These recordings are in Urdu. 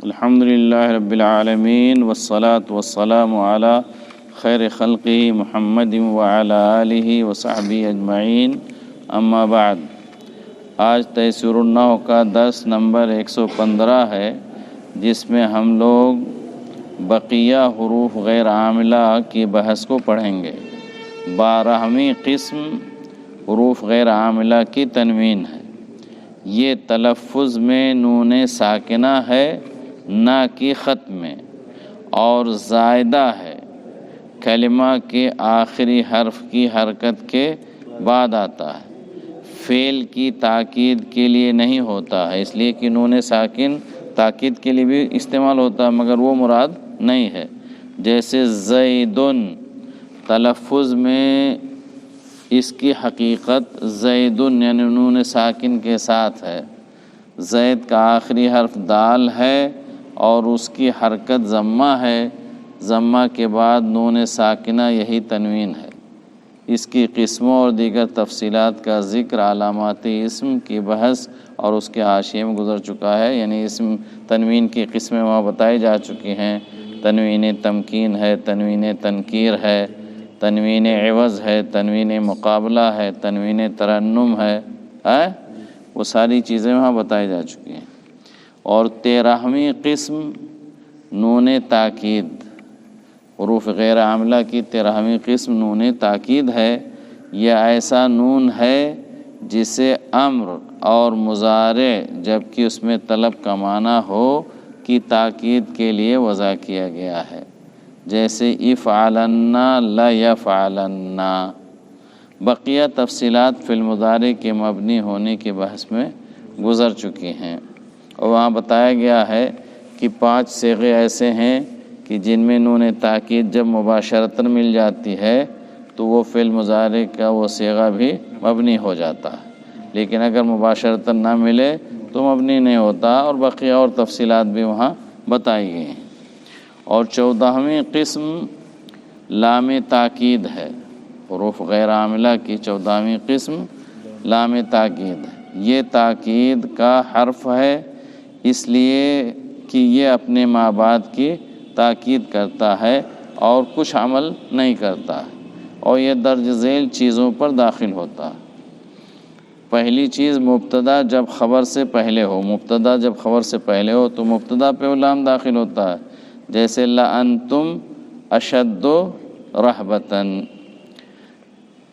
الحمدللہ رب العالمین والصلاة والسلام علی خیر خلقہ محمد وعلی آلہ وصحبہ اجمعین، اما بعد۔ آج تیسیر النحو کا درس نمبر 115 ہے، جس میں ہم لوگ بقیہ حروف غیر عاملہ کی بحث کو پڑھیں گے۔ 12ویں قسم حروف غیر عاملہ کی تنوین ہے۔ یہ تلفظ میں نون ساکنہ ہے، نہ کہ خط میں، اور زائدہ ہے، کلمہ کے آخری حرف کی حرکت کے بعد آتا ہے، فعل کی تاکید کے لیے نہیں ہوتا ہے، اس لیے کہ نون ساکن تاکید کے لیے بھی استعمال ہوتا ہے مگر وہ مراد نہیں ہے۔ جیسے زیدن، تلفظ میں اس کی حقیقت زیدن یعنی نون ساکن کے ساتھ ہے، زید کا آخری حرف دال ہے اور اس کی حرکت ضمہ ہے، ضمہ کے بعد نون ساکنہ یہی تنوین ہے۔ اس کی قسموں اور دیگر تفصیلات کا ذکر علامات اسم کی بحث اور اس کے حاشیے میں گزر چکا ہے، یعنی اسم تنوین کی قسمیں وہاں بتائی جا چکی ہیں۔ تنوین تمکین ہے، تنوین تنکیر ہے، تنوین عوض ہے، تنوین مقابلہ ہے، تنوین ترنم ہے، وہ ساری چیزیں وہاں بتائی جا چکی ہیں۔ اور 13ویں قسم نون تاکید، حروف غیر عاملہ کی 13ویں قسم نون تاکید ہے۔ یہ ایسا نون ہے جسے امر اور مضارع جبکہ اس میں طلب کا معنی ہو کی تاکید کے لیے وضع کیا گیا ہے، جیسے افعلن لیفعلن۔ بقیہ تفصیلات فی المضارع کے مبنی ہونے کے بحث میں گزر چکی ہیں، اور وہاں بتایا گیا ہے کہ 5 صیغے ایسے ہیں کہ جن میں نون تاکید جب مباشرتاً مل جاتی ہے تو وہ فعل مضارع کا وہ صیغہ بھی مبنی ہو جاتا ہے، لیکن اگر مباشرتاً نہ ملے تو مبنی نہیں ہوتا، اور بقیہ اور تفصیلات بھی وہاں بتائی گئی ہیں۔ اور 14ویں قسم لام تاکید ہے، حروف غیر عاملہ کی 14ویں قسم لام تاکید ہے۔ یہ تاکید کا حرف ہے، اس لیے کہ یہ اپنے ماں بعد کی تاکید کرتا ہے اور کچھ عمل نہیں کرتا، اور یہ درج ذیل چیزوں پر داخل ہوتا ہے۔ پہلی چیز مبتدا جب خبر سے پہلے ہو، مبتدا جب خبر سے پہلے ہو تو مبتدا پہ لام داخل ہوتا ہے، جیسے لأنتم اشد رہبتاً۔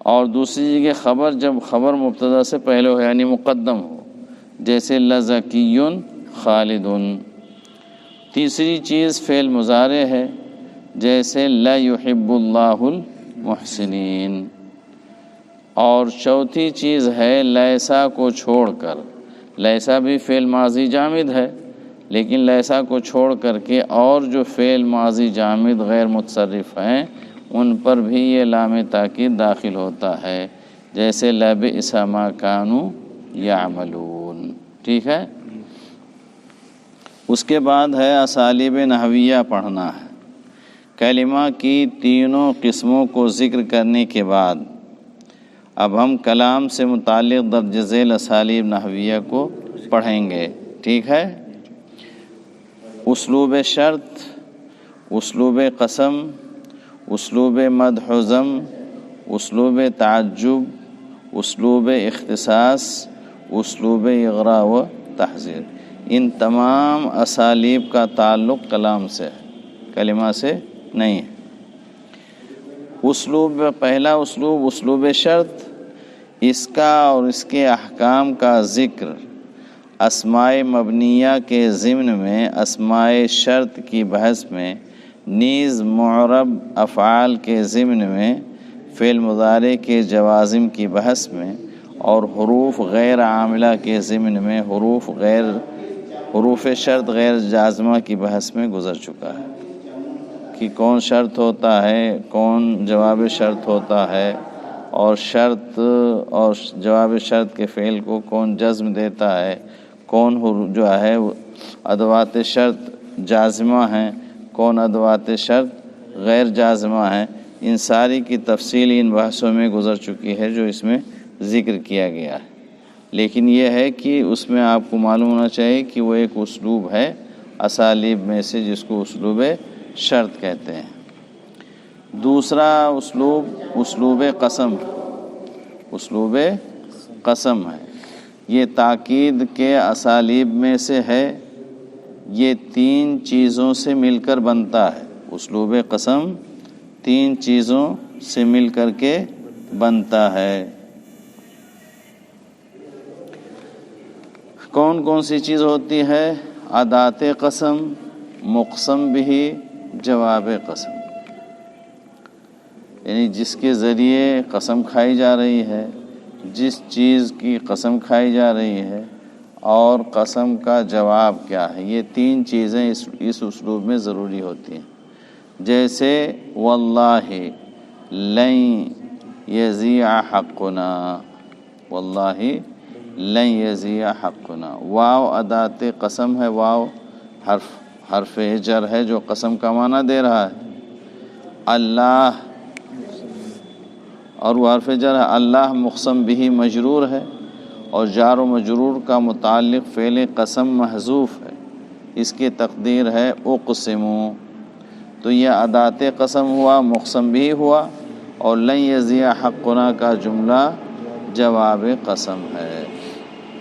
اور دوسری جگہ خبر جب خبر مبتدا سے پہلے ہو یعنی مقدم ہو، جیسے لذکی خالد۔ تیسری چیز فعل مضارع ہے، جیسے لا یحب اللہ المحسنین۔ اور چوتھی چیز ہے لیسا کو چھوڑ کر، لیسا بھی فعل ماضی جامد ہے، لیکن لیسا کو چھوڑ کر کے اور جو فعل ماضی جامد غیر متصرف ہیں ان پر بھی یہ لام تاکید داخل ہوتا ہے، جیسے لبئس ما کانوا یعملون۔ ٹھیک ہے، اس کے بعد ہے اسالیب نحویہ پڑھنا ہے۔ کلمہ کی تینوں قسموں کو ذکر کرنے کے بعد اب ہم کلام سے متعلق درج ذیل اسالیب نحویہ کو پڑھیں گے۔ ٹھیک ہے، اسلوب شرط، اسلوب قسم، اسلوب مدح و ذم، اسلوب تعجب، اسلوب اختصاص، اسلوب اغراء و تحذیر۔ ان تمام اسالیب کا تعلق کلام سے ہے، کلمہ سے نہیں ہے۔ پہلا اسلوب اسلوب شرط، اس کا اور اس کے احکام کا ذکر اسماء مبنیہ کے ضمن میں اسماء شرط کی بحث میں، نیز معرب افعال کے ضمن میں فعل مضارع کے جوازم کی بحث میں، اور حروف غیر عاملہ کے ضمن میں حروف شرط غیر جازمہ کی بحث میں گزر چکا ہے کہ کون شرط ہوتا ہے، کون جواب شرط ہوتا ہے، اور شرط اور جواب شرط کے فعل کو کون جزم دیتا ہے، کون جو ہے ادوات شرط جازمہ ہیں، کون ادوات شرط غیر جازمہ ہیں۔ ان ساری کی تفصیل ان بحثوں میں گزر چکی ہے جو اس میں ذکر کیا گیا ہے، لیکن یہ ہے کہ اس میں آپ کو معلوم ہونا چاہیے کہ وہ ایک اسلوب ہے اسالیب میں سے جس کو اسلوب شرط کہتے ہیں۔ دوسرا اسلوب قسم، اسلوب قسم ہے، یہ تاکید کے اسالیب میں سے ہے، یہ 3 چیزوں سے مل کر بنتا ہے۔ اسلوب قسم 3 چیزوں سے مل کر کے بنتا ہے۔ کون کون سی چیز ہوتی ہے؟ ادات قسم، مقسم بھی، جواب قسم، یعنی جس کے ذریعے قسم کھائی جا رہی ہے، جس چیز کی قسم کھائی جا رہی ہے، اور قسم کا جواب کیا ہے، یہ 3 چیزیں اس اسلوب میں ضروری ہوتی ہیں۔ جیسے واللہ لن یضیع حقنا، واللہ لن یضیع حقنا، واو ادات قسم ہے، واو حرف جر ہے جو قسم کا معنی دے رہا ہے۔ اللہ، اور وہ حرف جر ہے، اللہ مقسم بھی مجرور ہے، اور جار و مجرور کا متعلق فعل قسم محذوف ہے، اس کی تقدیر ہے اقسموا، تو یہ ادات قسم ہوا، مقسم بھی ہوا، اور لن یضیع حقنا کا جملہ جواب قسم ہے۔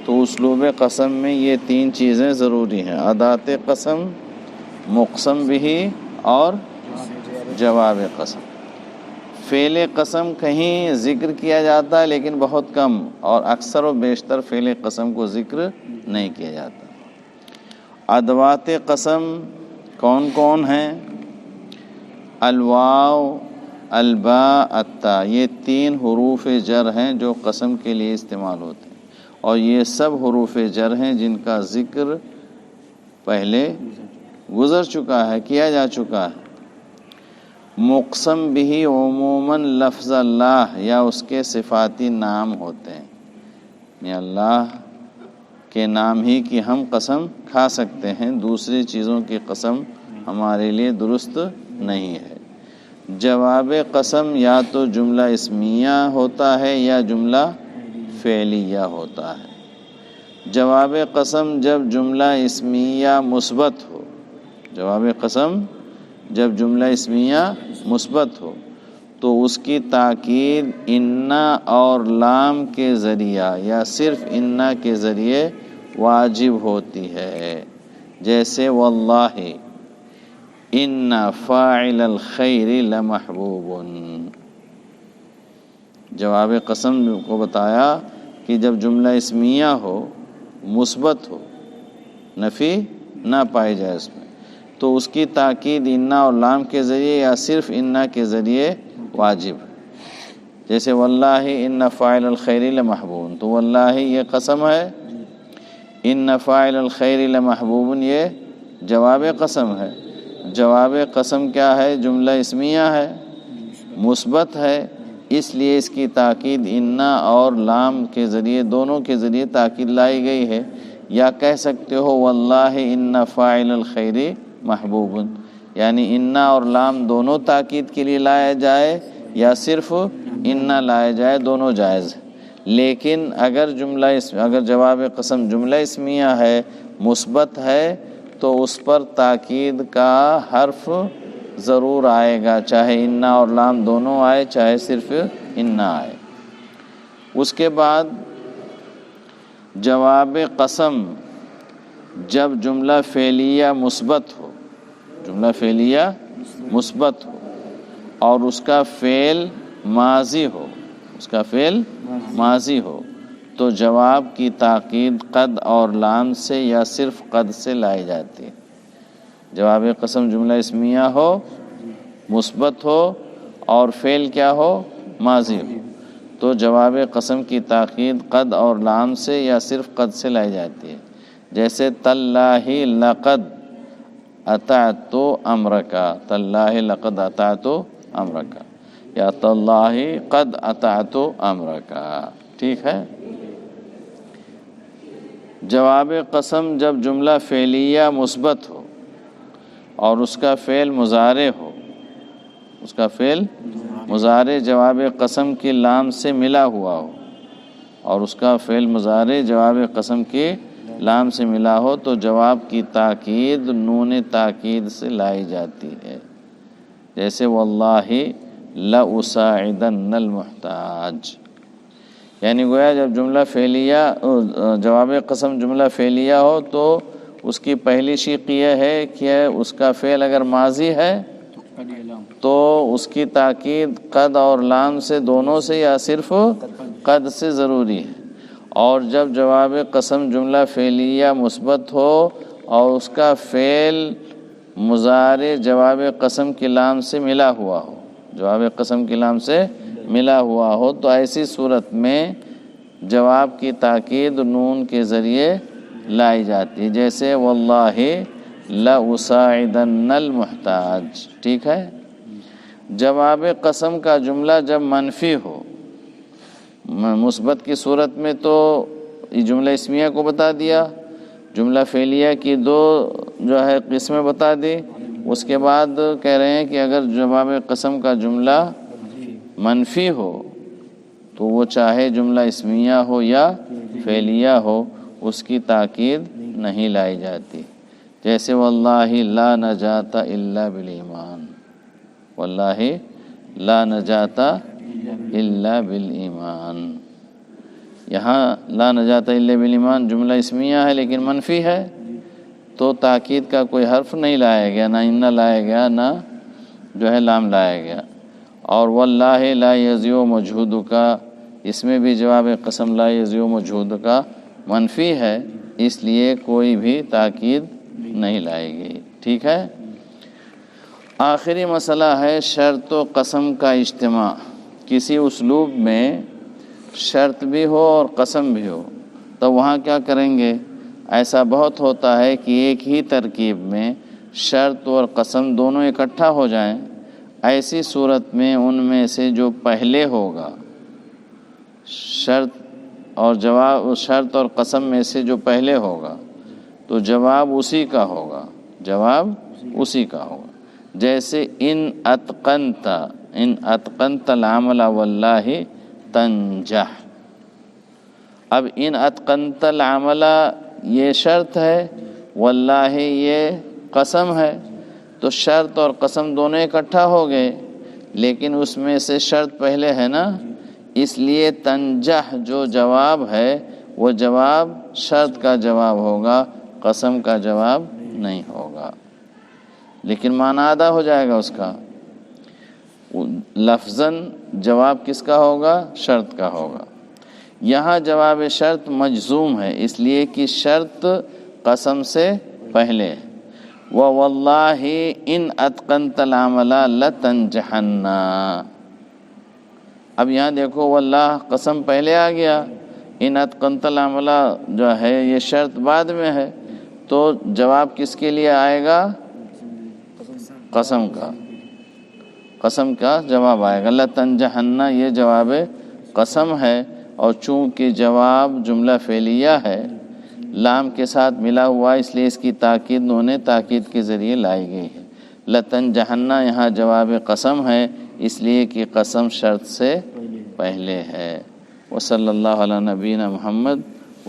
تو اسلوب قسم میں یہ 3 چیزیں ضروری ہیں، ادات قسم، مقسم بھی اور جواب قسم۔ فعل قسم کہیں ذکر کیا جاتا ہے لیکن بہت کم، اور اکثر و بیشتر فعل قسم کو ذکر نہیں کیا جاتا۔ ادوات قسم کون کون ہیں؟ الواو، الباء، التا، یہ 3 حروف جر ہیں جو قسم کے لیے استعمال ہوتے ہیں، اور یہ سب حروف جر ہیں جن کا ذکر پہلے گزر چکا ہے، کیا جا چکا ہے۔ مقسم بھی عموماً لفظ اللہ یا اس کے صفاتی نام ہوتے ہیں، یعنی اللہ کے نام ہی کی ہم قسم کھا سکتے ہیں، دوسری چیزوں کی قسم ہمارے لیے درست نہیں ہے۔ جواب قسم یا تو جملہ اسمیہ ہوتا ہے یا جملہ فعلیہ ہوتا ہے۔ جواب قسم جب جملہ اسمیہ مثبت ہو، جواب قسم جب جملہ اسمیہ مثبت ہو تو اس کی تاکید انا اور لام کے ذریعہ یا صرف انا کے ذریعے واجب ہوتی ہے، جیسے واللہ ان فاعل الخیر لمحبوب۔ جواب قسم کو بتایا کہ جب جملہ اسمیہ ہو، مثبت ہو، نفی نہ پائی جائے اس میں، تو اس کی تاکید انا اور لام کے ذریعے یا صرف انا کے ذریعے واجب ہے۔ جیسے واللہ ان فاعل الخیر لمحبوب، تو واللہ یہ قسم ہے، ان فاعل الخیر لمحبوب یہ جواب قسم ہے۔ جواب قسم کیا ہے؟ جملہ اسمیہ ہے، مثبت ہے، اس لیے اس کی تاکید انا اور لام کے ذریعے، دونوں کے ذریعے تاکید لائی گئی ہے۔ یا کہہ سکتے ہو واللہ ان فاعل الخیر محبوب، یعنی انا اور لام دونوں تاکید کے لیے لایا جائے یا صرف انا لایا جائے، دونوں جائز ہے۔ لیکن اگر جواب قسم جملہ اسمیہ ہے، مثبت ہے، تو اس پر تاکید کا حرف ضرور آئے گا، چاہے انا اور لام دونوں آئے، چاہے صرف انا آئے۔ اس کے بعد جواب قسم جب جملہ فعلیہ مثبت ہو، جملہ فعلیہ مثبت ہو اور اس کا فعل ماضی ہو، اس کا فعل ماضی ہو، تو جواب کی تاکید قد اور لام سے یا صرف قد سے لائی جاتی ہے۔ جواب قسم جملہ اسمیہ ہو، مثبت ہو اور فعل کیا ہو؟ ماضی ہو، تو جواب قسم کی تاکید قد اور لام سے یا صرف قد سے لائی جاتی ہے۔ جیسے تاللہ لقد اطعت امرک، تاللہ لقد اطعت امرک، یا تاللہ قد اطعت امرک، ٹھیک ہے۔ جواب قسم جب جملہ فعلیہ مثبت ہو اور اس کا فعل مضارع ہو، اس کا فعل مضارع جواب قسم کی لام سے ملا ہوا ہو، اور اس کا فعل مضارع جواب قسم کی لام سے ملا ہو تو جواب کی تاکید نون تاکید سے لائی جاتی ہے، جیسے واللہ لأساعدن المحتاج، یعنی گویا جب جملہ فعلیہ جواب قسم جملہ فعلیہ ہو تو اس کی پہلی شق یہ ہے کہ اس کا فعل اگر ماضی ہے تو اس کی تاکید قد اور لام سے دونوں سے یا صرف قد سے ضروری ہے، اور جب جواب قسم جملہ فعلیہ مثبت ہو اور اس کا فعل مضارع جواب قسم کی لام سے ملا ہوا ہو، جواب قسم کی لام سے ملا ہوا ہو، تو ایسی صورت میں جواب کی تاکید نون کے ذریعے لائی جاتی ہے، جیسے واللہ لأساعدن المحتاج، ٹھیک ہے۔ جواب قسم کا جملہ جب منفی ہو، مثبت کی صورت میں تو یہ جملہ اسمیہ کو بتا دیا، جملہ فعلیہ کی دو جو ہے قسمیں بتا دی، اس کے بعد کہہ رہے ہیں کہ اگر جواب قسم کا جملہ منفی ہو تو وہ چاہے جملہ اسمیہ ہو یا فعلیہ ہو اس کی تاکید نہیں لائی جاتی، جیسے واللہ لا نجات الا بالایمان، واللہ لا نجات الا بالایمان، یہاں لا نجات الا بالایمان جملہ اسمیہ ہے لیکن منفی ہے تو تاکید کا کوئی حرف نہیں لایا گیا، نہ ان لایا گیا نہ جو ہے لام لایا گیا، اور واللہ لا یضیع مجہودک، اس میں بھی جواب قسم لا یضیع مجہودک منفی ہے، اس لیے کوئی بھی تاکید نہیں لائی گئی، ٹھیک ہے۔ آخری مسئلہ ہے شرط و قسم کا اجتماع، کسی اسلوب میں شرط بھی ہو اور قسم بھی ہو تو وہاں کیا کریں گے؟ ایسا بہت ہوتا ہے کہ ایک ہی ترکیب میں شرط اور قسم دونوں اکٹھا ہو جائیں، ایسی صورت میں ان میں سے جو پہلے ہوگا، شرط اور جواب، شرط اور قسم میں سے جو پہلے ہوگا تو جواب اسی کا ہوگا، جواب اسی کا ہوگا، جیسے ان اتقنت العمل واللہ تنجح، اب ان اتقنت العمل یہ شرط ہے، واللہ یہ قسم ہے، تو شرط اور قسم دونوں اکٹھا ہو گئے، لیکن اس میں سے شرط پہلے ہے نا، اس لیے تنجح جو جواب ہے وہ جواب شرط کا جواب ہوگا، قسم کا جواب نہیں ہوگا، لیکن معنی ادا ہو جائے گا اس کا، لفظاً جواب کس کا ہوگا؟ شرط کا ہوگا۔ یہاں جواب شرط مجزوم ہے اس لیے کہ شرط قسم سے پہلے ہے، وَوَاللَّهِ إِنْ أَتْقَنْتَ الْعَمَلَ لَتَنْجَحَنَّ، اب یہاں دیکھو واللہ قسم پہلے آ گیا، ان اتقنت العمل جو ہے یہ شرط بعد میں ہے، تو جواب کس کے لیے آئے گا؟ قسم کا، قسم کا جواب آئے گا، لَتَنْجَحَنَّ یہ جواب قسم ہے، اور چونکہ جواب جملہ فعلیہ ہے لام کے ساتھ ملا ہوا اس لیے اس کی تاکید نون تاکید کے ذریعے لائی گئی ہے، لَتَنْجَحَنَّ یہاں جواب قسم ہے اس لیے کہ قسم شرط سے پہلے ہے۔ وصلی اللہ علی نبینا محمد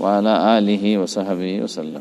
وعلی آلہ وصحبہ وسلم۔